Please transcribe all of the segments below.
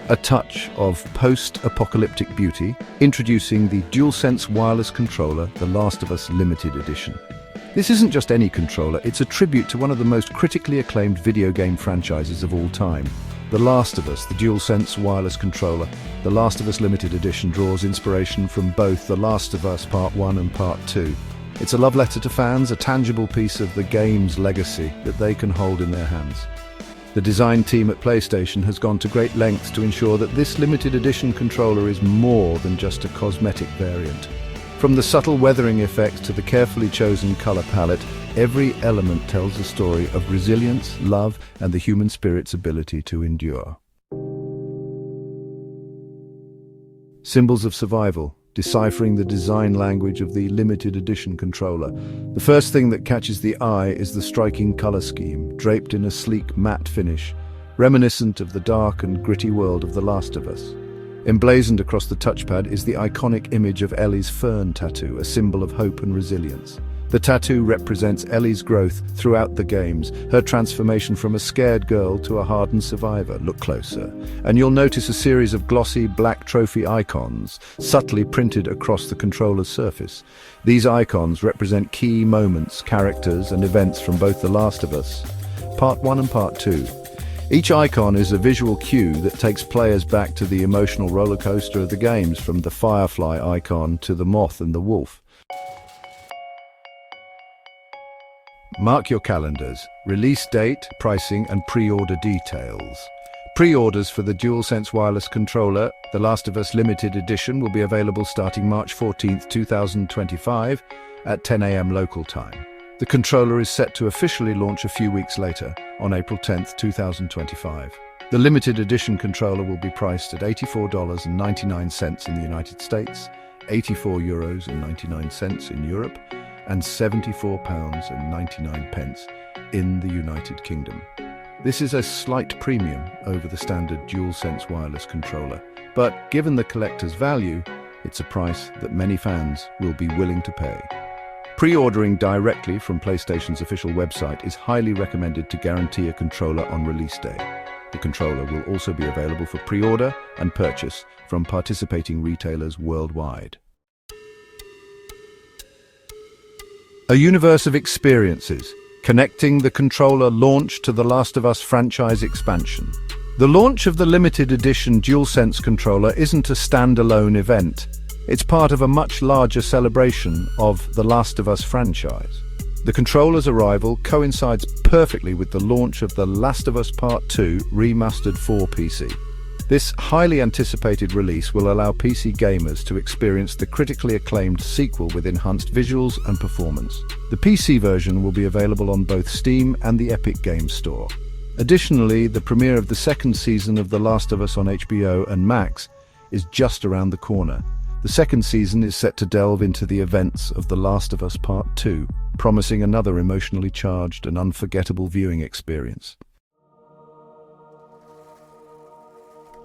A touch of post-apocalyptic beauty, introducing the DualSense wireless controller, The Last of Us Limited Edition. This isn't just any controller, it's a tribute to one of the most critically acclaimed video game franchises of all time. The Last of Us, the DualSense wireless controller, The Last of Us Limited Edition draws inspiration from both The Last of Us Part 1 and Part 2. It's a love letter to fans, a tangible piece of the game's legacy that they can hold in their hands. The design team at PlayStation has gone to great lengths to ensure that this limited edition controller is more than just a cosmetic variant. From the subtle weathering effects to the carefully chosen color palette, every element tells a story of resilience, love, and the human spirit's ability to endure. Symbols of survival, deciphering the design language of the limited edition controller. The first thing that catches the eye is the striking color scheme, draped in a sleek matte finish, reminiscent of the dark and gritty world of The Last of Us. Emblazoned across the touchpad is the iconic image of Ellie's fern tattoo, a symbol of hope and resilience. The tattoo represents Ellie's growth throughout the games, her transformation from a scared girl to a hardened survivor. Look closer, and you'll notice a series of glossy black trophy icons subtly printed across the controller's surface. These icons represent key moments, characters, and events from both The Last of Us, Part 1 and Part 2. Each icon is a visual cue that takes players back to the emotional roller coaster of the games, from the firefly icon to the moth and the wolf. Mark your calendars. Release date, pricing, and pre-order details. Pre-orders for the DualSense wireless controller, The Last of Us Limited Edition, will be available starting March 14, 2025 at 10 a.m. local time. The controller is set to officially launch a few weeks later, on April 10, 2025. The limited edition controller will be priced at $84.99 in the United States, €84.99 in Europe, and £74.99 in the United Kingdom. This is a slight premium over the standard DualSense wireless controller, but given the collector's value, it's a price that many fans will be willing to pay. Pre-ordering directly from PlayStation's official website is highly recommended to guarantee a controller on release day. The controller will also be available for pre-order and purchase from participating retailers worldwide. A universe of experiences, connecting the controller launch to the Last of Us franchise expansion. The launch of the limited edition DualSense controller isn't a standalone event. It's part of a much larger celebration of the Last of Us franchise. The controller's arrival coincides perfectly with the launch of The Last of Us Part 2 remastered for PC. This highly anticipated release will allow PC gamers to experience the critically acclaimed sequel with enhanced visuals and performance. The PC version will be available on both Steam and the Epic Games Store. Additionally, the premiere of the second season of The Last of Us on HBO and Max is just around the corner. The second season is set to delve into the events of The Last of Us Part 2, promising another emotionally charged and unforgettable viewing experience.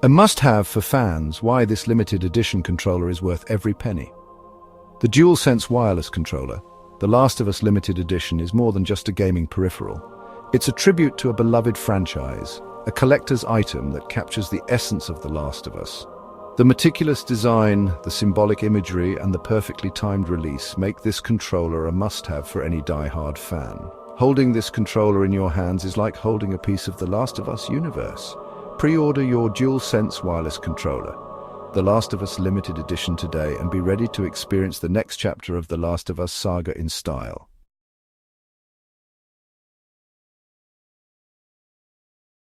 A must-have for fans, why this limited edition controller is worth every penny. The DualSense wireless controller, The Last of Us Limited Edition, is more than just a gaming peripheral. It's a tribute to a beloved franchise, a collector's item that captures the essence of The Last of Us. The meticulous design, the symbolic imagery, and the perfectly timed release make this controller a must-have for any die-hard fan. Holding this controller in your hands is like holding a piece of The Last of Us universe. Pre-order your DualSense wireless controller, The Last of Us Limited Edition, today, and be ready to experience the next chapter of The Last of Us saga in style.